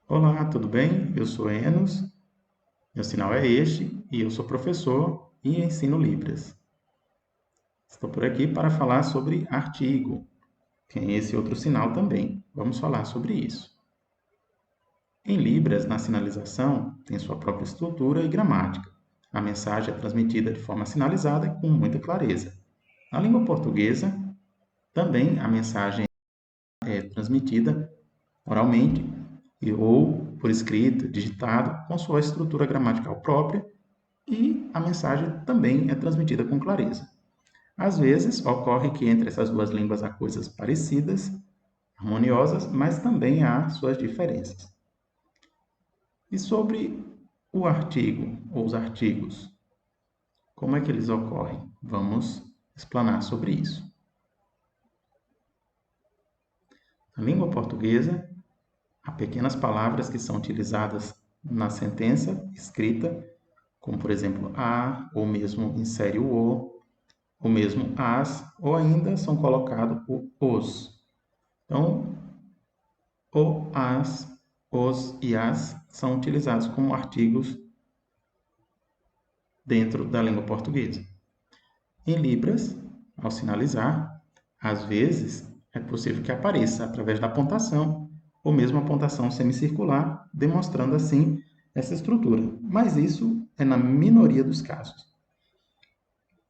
Olá, tudo bem? Eu sou Enos, meu sinal é este e eu sou professor e ensino Libras. Estou por aqui para falar sobre artigo, tem esse outro sinal também. Vamos falar sobre isso. Em Libras, na sinalização, tem sua própria estrutura e gramática. A mensagem é transmitida de forma sinalizada e com muita clareza. Na língua portuguesa, também a mensagem é transmitida oralmente ou por escrito, digitado, com sua estrutura gramatical própria e a mensagem também é transmitida com clareza. Às vezes, ocorre que entre essas duas línguas há coisas parecidas, harmoniosas, mas também há suas diferenças. E sobre o artigo ou os artigos, como é que eles ocorrem? Vamos explanar sobre isso. Na língua portuguesa, há pequenas palavras que são utilizadas na sentença escrita, como por exemplo a, ou mesmo insere o mesmo as, ou ainda são colocados o os. Então, o, as, os e as são utilizados como artigos dentro da língua portuguesa. Em Libras, ao sinalizar, às vezes é possível que apareça através da pontuação, ou mesmo a pontuação semicircular, demonstrando assim essa estrutura. Mas isso é na minoria dos casos.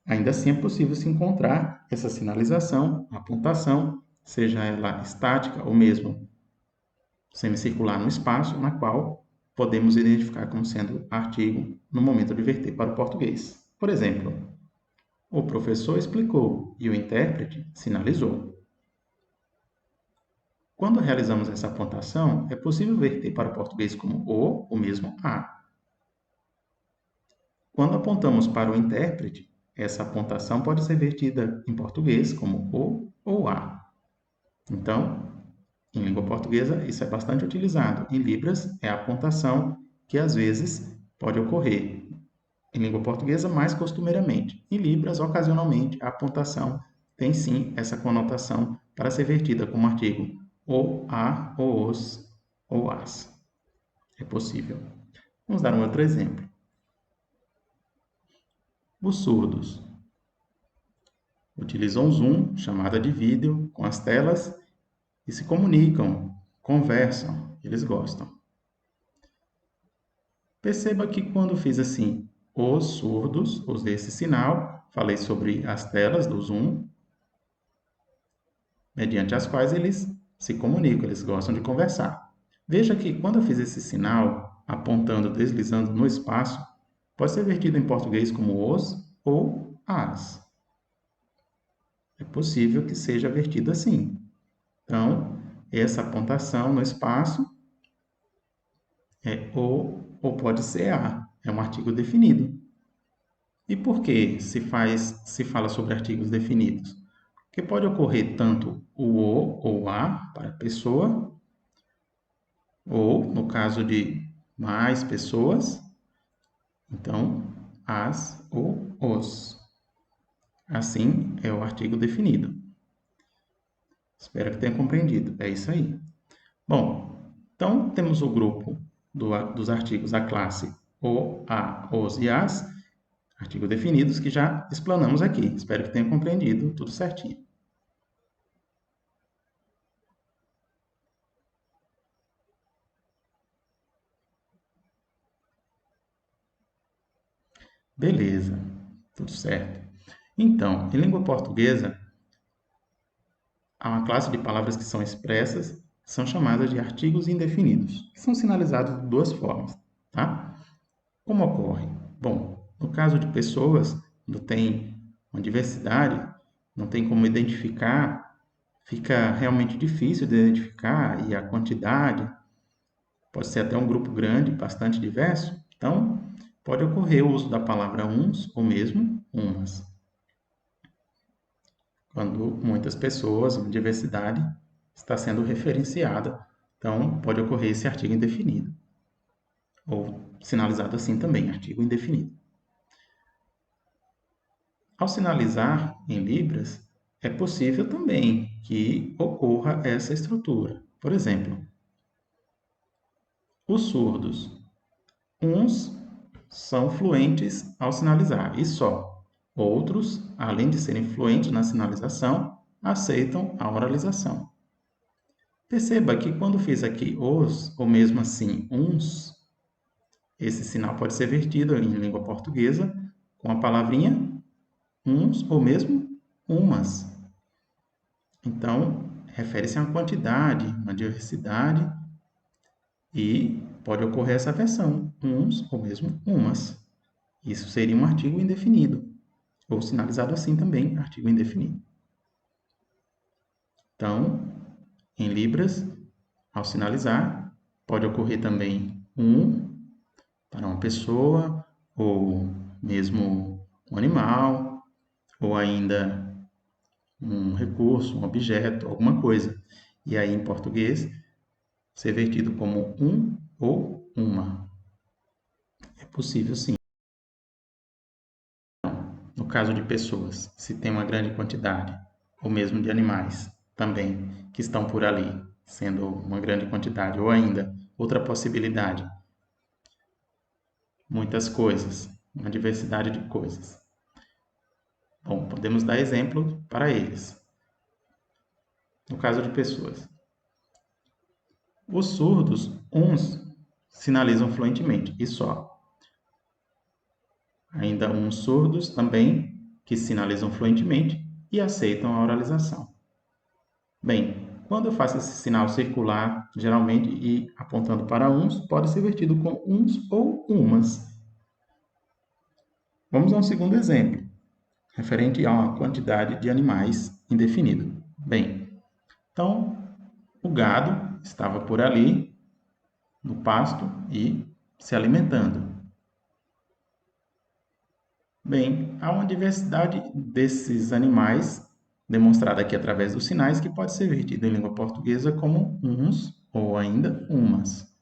Ainda assim é possível se encontrar essa sinalização, a pontuação, seja ela estática ou mesmo semicircular no espaço, na qual podemos identificar como sendo artigo no momento de verter para o português. Por exemplo, o professor explicou e o intérprete sinalizou. Quando realizamos essa pontuação, é possível verter para o português como o mesmo a. Quando apontamos para o intérprete, essa pontuação pode ser vertida em português como o ou a. Então, em língua portuguesa, isso é bastante utilizado. Em Libras, é a pontuação que às vezes pode ocorrer. Em língua portuguesa, mais costumeiramente. Em Libras, ocasionalmente, a pontuação tem sim essa conotação para ser vertida como artigo ou a, ou os, ou as. É possível. Vamos dar um outro exemplo. Os surdos utilizam Zoom, chamada de vídeo, com as telas e se comunicam, conversam, eles gostam. Perceba que quando fiz assim, os surdos, usei esse sinal, falei sobre as telas do Zoom, mediante as quais eles se comunicam, eles gostam de conversar. Veja que quando eu fiz esse sinal, apontando, deslizando no espaço, pode ser vertido em português como os ou as. É possível que seja vertido assim. Então, essa apontação no espaço é o ou pode ser a. É um artigo definido. E por que se fala sobre artigos definidos? Porque pode ocorrer tanto o ou a para pessoa, ou no caso de mais pessoas, então as ou os. Assim é o artigo definido. Espero que tenha compreendido. É isso aí. Bom, então temos o grupo dos artigos a classe o, a, os e as, artigos definidos que já explanamos aqui. Espero que tenha compreendido tudo certinho. Beleza, tudo certo. Então, em língua portuguesa, há uma classe de palavras que são expressas, são chamadas de artigos indefinidos, que são sinalizados de duas formas, tá? Como ocorre? Bom, no caso de pessoas, quando tem uma diversidade, não tem como identificar, fica realmente difícil de identificar e a quantidade pode ser até um grupo grande, bastante diverso. Então, pode ocorrer o uso da palavra uns ou mesmo umas. Quando muitas pessoas, uma diversidade, está sendo referenciada, então pode ocorrer esse artigo indefinido. Ou sinalizado assim também, artigo indefinido. Ao sinalizar em Libras, é possível também que ocorra essa estrutura. Por exemplo, Os surdos. Uns são fluentes ao sinalizar, e só. Outros, além de serem fluentes na sinalização, aceitam a oralização. Perceba que quando fiz aqui os, ou mesmo assim uns, esse sinal pode ser vertido em língua portuguesa com a palavrinha uns ou mesmo umas. Então, refere-se a uma quantidade, uma diversidade, e pode ocorrer essa versão, uns ou mesmo umas. Isso seria um artigo indefinido, ou sinalizado assim também, artigo indefinido. Então, em Libras, ao sinalizar, pode ocorrer também um para uma pessoa, ou mesmo um animal, ou ainda um recurso, um objeto, alguma coisa. E aí, em português, ser vertido como um ou uma. É possível, sim. No caso de pessoas, se tem uma grande quantidade, ou mesmo de animais também, que estão por ali, sendo uma grande quantidade, ou ainda outra possibilidade, muitas coisas, uma diversidade de coisas. Bom, podemos dar exemplo para eles. No caso de pessoas, os surdos, uns sinalizam fluentemente, e só. Ainda uns surdos também, que sinalizam fluentemente e aceitam a oralização. Bem, quando eu faço esse sinal circular, geralmente, e apontando para uns, pode ser vertido com uns ou umas. Vamos a um segundo exemplo, referente a uma quantidade de animais indefinido. Bem, então, o gado estava por ali, no pasto, e se alimentando. Bem, há uma diversidade desses animais, demonstrada aqui através dos sinais, que pode ser vertida em língua portuguesa como uns ou ainda umas.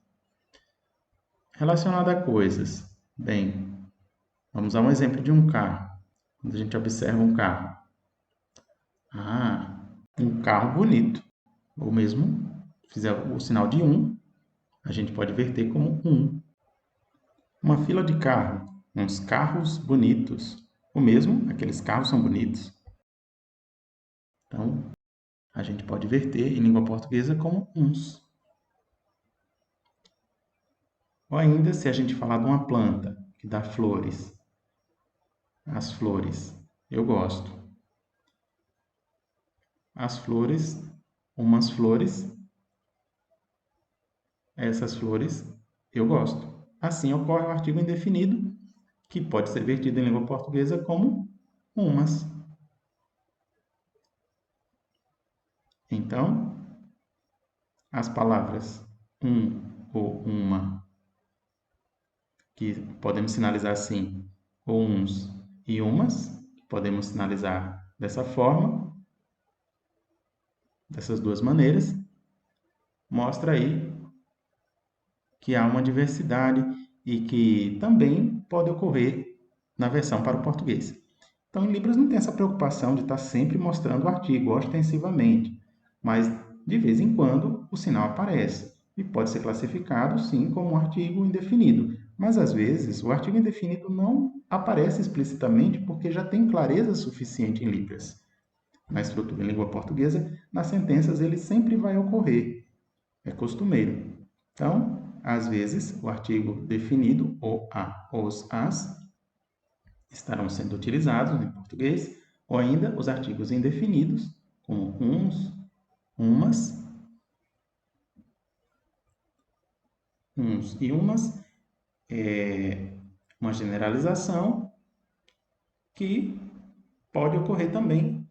Relacionado a coisas. Bem, vamos a um exemplo de um carro. Quando a gente observa um carro. Ah, um carro bonito. Ou mesmo, fizer o sinal de um, a gente pode verter como um. Uma fila de carro. Uns carros bonitos. Ou mesmo, aqueles carros são bonitos. Então, a gente pode verter em língua portuguesa como uns. Ou ainda, se a gente falar de uma planta que dá flores. As flores. Eu gosto. As flores, umas flores, essas flores, eu gosto. Assim ocorre o artigo indefinido, que pode ser vertido em língua portuguesa como umas. Então, as palavras um ou uma, que podemos sinalizar assim, ou uns e umas, podemos sinalizar dessa forma, dessas duas maneiras, mostra aí que há uma diversidade e que também pode ocorrer na versão para o português. Então, em Libras não tem essa preocupação de estar sempre mostrando o artigo ostensivamente, mas de vez em quando o sinal aparece e pode ser classificado, sim, como um artigo indefinido. Mas, às vezes, o artigo indefinido não aparece explicitamente porque já tem clareza suficiente em Libras. Na estrutura em língua portuguesa, nas sentenças ele sempre vai ocorrer, é costumeiro. Então, às vezes, o artigo definido, o, a, os, as, estarão sendo utilizados em português, ou ainda os artigos indefinidos, como uns, umas, uns e umas, uma generalização que pode ocorrer também,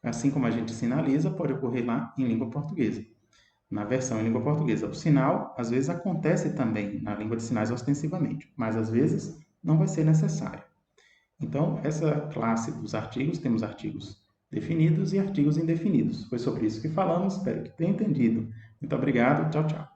assim como a gente sinaliza, pode ocorrer lá em língua portuguesa. Na versão em língua portuguesa, o sinal, às vezes, acontece também na língua de sinais ostensivamente, mas, às vezes, não vai ser necessário. Então, essa classe dos artigos, temos artigos definidos e artigos indefinidos. Foi sobre isso que falamos, espero que tenha entendido. Muito obrigado, tchau, tchau.